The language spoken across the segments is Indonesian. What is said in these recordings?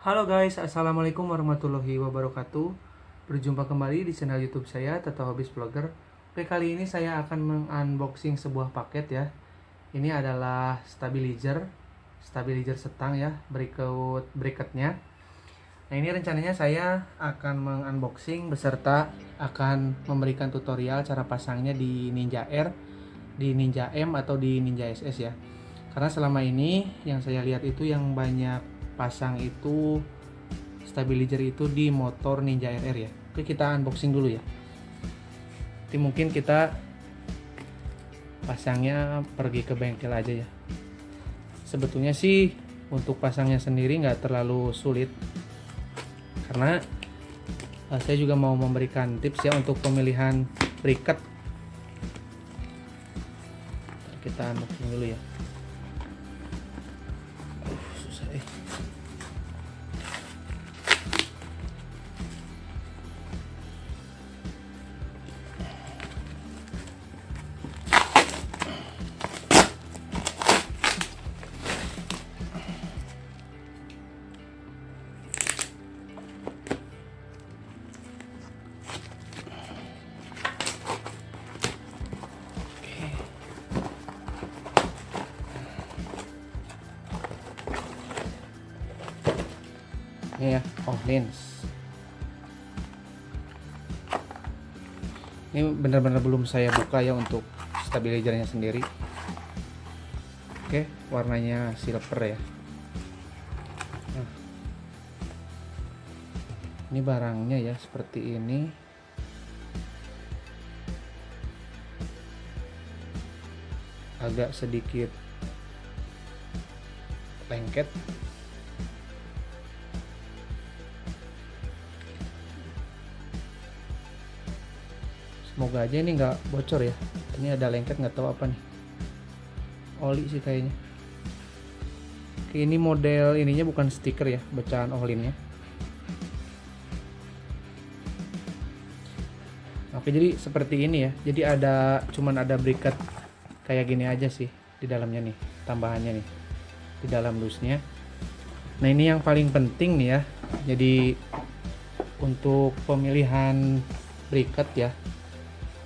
Halo guys, assalamualaikum warahmatullahi wabarakatuh. Berjumpa kembali di channel YouTube saya, Tata Hobbies Vlogger. Oke, kali ini saya akan mengunboxing sebuah paket ya. Ini adalah stabilizer setang ya, berikut bracketnya. Nah, ini rencananya saya akan mengunboxing beserta akan memberikan tutorial cara pasangnya di Ninja R, di Ninja M atau di Ninja SS ya. Karena selama ini yang saya lihat itu yang banyak pasang itu stabilizer itu di motor Ninja RR ya. Oke, kita unboxing dulu ya. Nanti mungkin kita pasangnya pergi ke bengkel aja ya. Sebetulnya sih untuk pasangnya sendiri nggak terlalu sulit, karena saya juga mau memberikan tips ya untuk pemilihan bracket. Kita unboxing dulu ya. Susah . Ini ya, lens. Ini benar-benar belum saya buka ya untuk stabilizernya sendiri. Oke, warnanya silver ya. Nah, ini barangnya ya seperti ini. Agak sedikit lengket. Semoga aja ini nggak bocor ya. Ini ada lengket, nggak tahu apa nih. Oli sih kayaknya. Oke, ini model ininya bukan stiker ya, bacaan olinnya. Oke, jadi seperti ini ya. Jadi cuman ada bracket kayak gini aja sih di dalamnya nih, tambahannya nih di dalam dusnya. Nah, ini yang paling penting nih ya. Jadi untuk pemilihan bracket ya,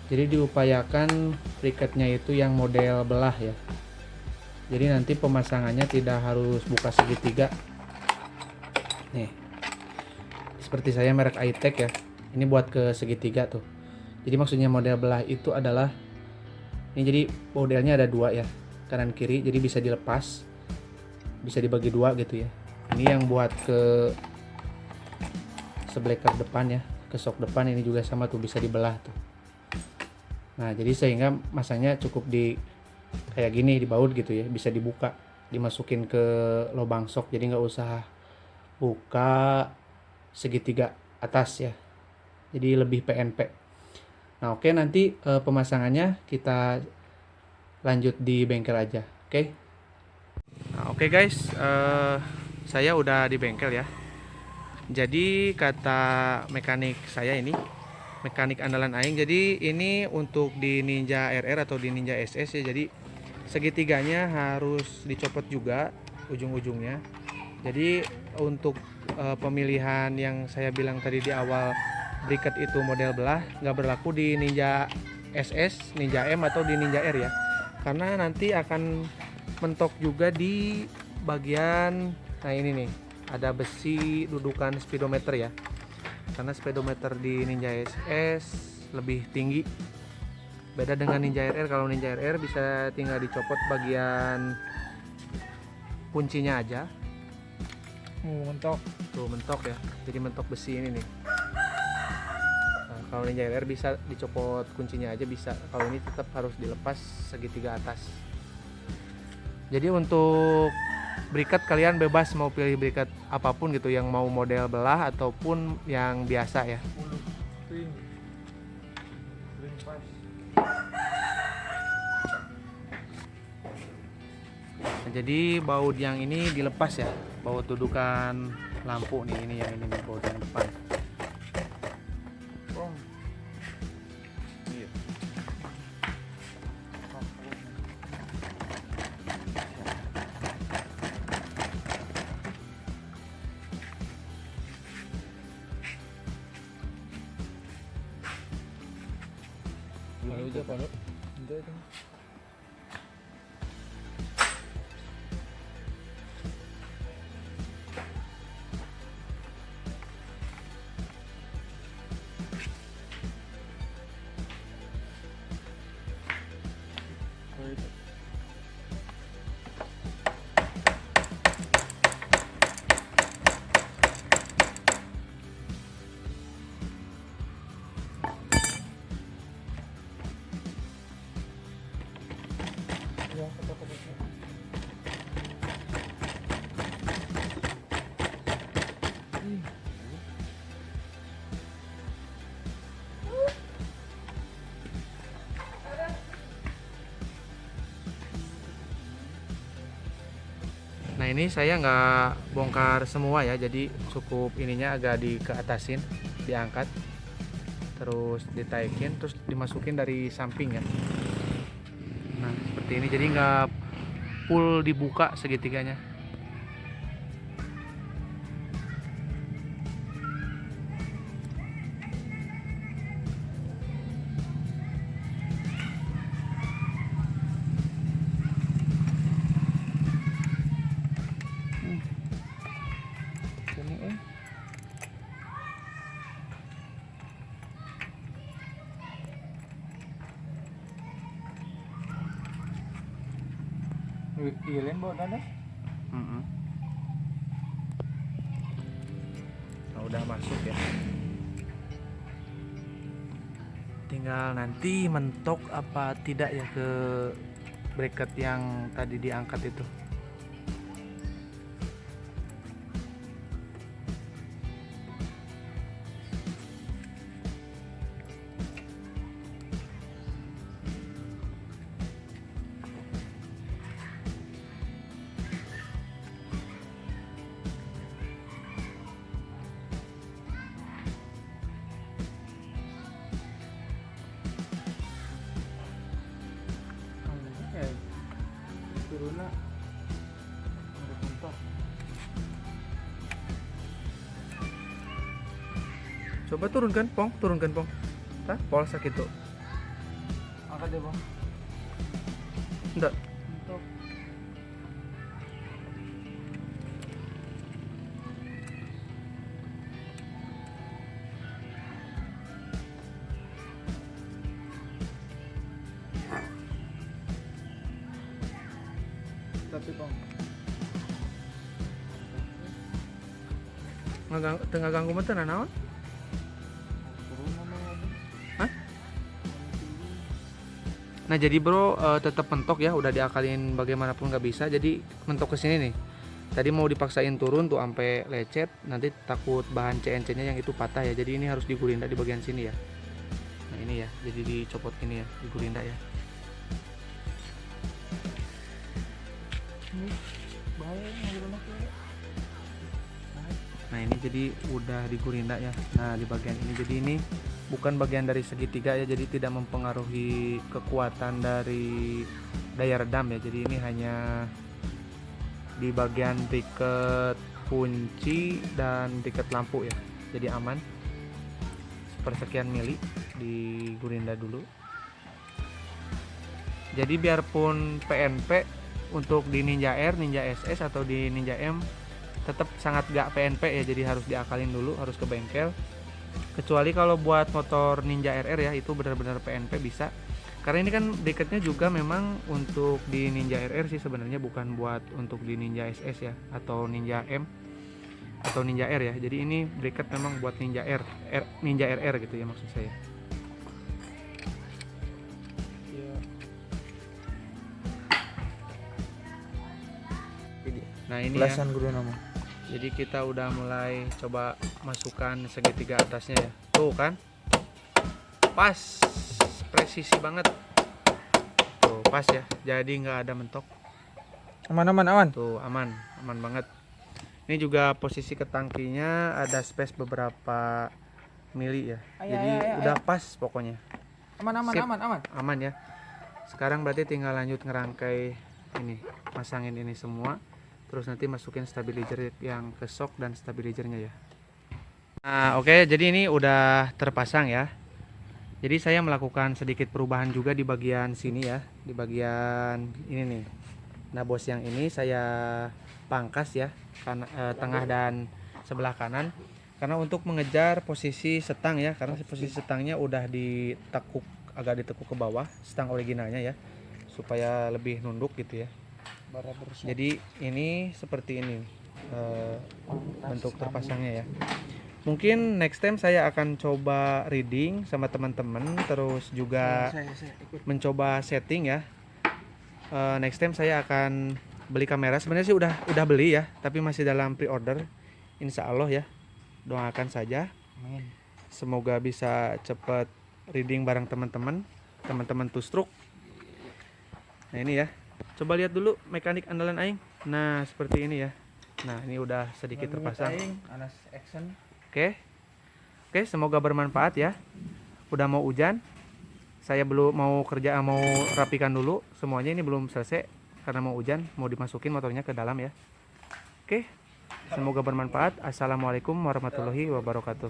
jadi diupayakan bracketnya itu yang model belah ya. Jadi nanti pemasangannya tidak harus buka segitiga. Nih, seperti saya merek iTech ya. Ini buat ke segitiga tuh. Jadi maksudnya model belah itu adalah ini, jadi modelnya ada dua ya, kanan kiri, jadi bisa dilepas, bisa dibagi dua gitu ya. Ini yang buat ke sebleker depan ya, ke sok depan, ini juga sama tuh, bisa dibelah tuh. Nah, jadi sehingga masangnya cukup di kayak gini, di baut gitu ya, bisa dibuka, dimasukin ke lubang sok, jadi nggak usah buka segitiga atas ya, jadi lebih PNP. Nah, oke, nanti pemasangannya kita lanjut di bengkel aja. Oke. Nah, oke guys, saya udah di bengkel ya. Jadi kata mekanik saya ini, mekanik andalan aing, jadi ini untuk di Ninja RR atau di Ninja SS ya, jadi segitiganya harus dicopot juga ujung-ujungnya. Jadi untuk pemilihan yang saya bilang tadi di awal, bracket itu model belah, nggak berlaku di Ninja SS, Ninja M atau di Ninja R ya, karena nanti akan mentok juga di bagian, nah ini nih, ada besi dudukan speedometer ya, karena speedometer di Ninja SS lebih tinggi. Beda dengan Ninja RR. Kalau Ninja RR bisa tinggal dicopot bagian kuncinya aja. Mentok. Tuh, mentok ya. Jadi mentok besi ini nih. Nah, kalau Ninja RR bisa dicopot kuncinya aja bisa. Kalau ini tetap harus dilepas segitiga atas. Jadi untuk bracket kalian bebas mau pilih bracket apapun gitu, yang mau model belah ataupun yang biasa ya. Nah, jadi baut yang ini dilepas ya, baut dudukan lampu nih, ini ya, ini nih baut yang depan. Baru aja Pak. Enggak itu. Nah ini saya nggak bongkar semua ya, jadi cukup ininya agak dikeatasin, diangkat, terus ditaikin, terus dimasukin dari samping ya. Nah seperti ini, jadi nggak full dibuka segitiganya. Sini Iya lain bawa dadas. Nah, udah masuk ya. Tinggal nanti mentok apa tidak ya ke bracket yang tadi diangkat itu. Turunlah. Ada mentok. Coba turunkan pong. Tah, pol sakit tuh. Angkat deh Bang. Enggak. Mentok. Tapi Bang. Tengah ganggu mata naon? Turun namanya. Hah? Nah jadi bro, tetap mentok ya, udah diakalin bagaimanapun nggak bisa, jadi mentok ke sini nih. Tadi mau dipaksain turun tuh sampai lecet, nanti takut bahan CNC-nya yang itu patah ya. Jadi ini harus digulinda di bagian sini ya. Nah ini ya, jadi dicopot gini ya, digulinda ya. Ini bahaya ngambil anaknya. Nah ini jadi udah digulinda ya. Nah di bagian ini, jadi ini bukan bagian dari segitiga ya, jadi tidak mempengaruhi kekuatan dari daya redam ya. Jadi ini hanya di bagian tiket kunci dan tiket lampu ya, jadi aman. Sepersekian mili digulinda dulu. Jadi biarpun PNP untuk di Ninja R, Ninja SS atau di Ninja M tetap sangat gak PNP ya, jadi harus diakalin dulu, harus ke bengkel. Kecuali kalau buat motor Ninja RR ya, itu benar-benar PNP bisa. Karena ini kan bracketnya juga memang untuk di Ninja RR sih sebenarnya, bukan buat untuk di Ninja SS ya, atau Ninja M atau Ninja R ya. Jadi ini bracket memang buat Ninja Ninja RR gitu ya maksud saya. Iya. Nah ini ya. Belasan guru nama. Jadi kita udah mulai coba masukkan segitiga atasnya ya. Tuh kan. Pas. Presisi banget. Tuh pas ya. Jadi nggak ada mentok. Aman. Tuh aman banget. Ini juga posisi ke tangkinya ada space beberapa mili ya. Jadi udah pas pokoknya. Sip. Aman ya. Sekarang berarti tinggal lanjut ngerangkai ini, masangin ini semua. Terus nanti masukin stabilizer yang ke shock dan stabilizernya ya. Nah oke, jadi ini udah terpasang ya. Jadi saya melakukan sedikit perubahan juga di bagian sini ya, di bagian ini nih. Nah bos, yang ini saya pangkas ya, tengah dan sebelah kanan, karena untuk mengejar posisi setang ya, karena posisi setangnya udah ditekuk, agak ditekuk ke bawah, setang originalnya ya, supaya lebih nunduk gitu ya. Jadi ini seperti ini bentuk terpasangnya ya. Mungkin next time saya akan coba reading sama teman-teman, terus juga Saya ikut. mencoba setting ya. Next time saya akan beli kamera. Sebenarnya sih udah beli ya, tapi masih dalam pre-order. Insya Allah ya, doakan saja. Amin. Semoga bisa cepat reading bareng teman-teman Tustruk. Nah ini ya, coba lihat dulu mekanik andalan aing. Nah seperti ini ya. Nah ini udah sedikit terpasang. Anas action. Oke, semoga bermanfaat ya. Udah mau hujan, saya belum mau mau rapikan dulu semuanya, ini belum selesai karena mau hujan, mau dimasukin motornya ke dalam ya. Oke, semoga bermanfaat. Assalamualaikum warahmatullahi wabarakatuh.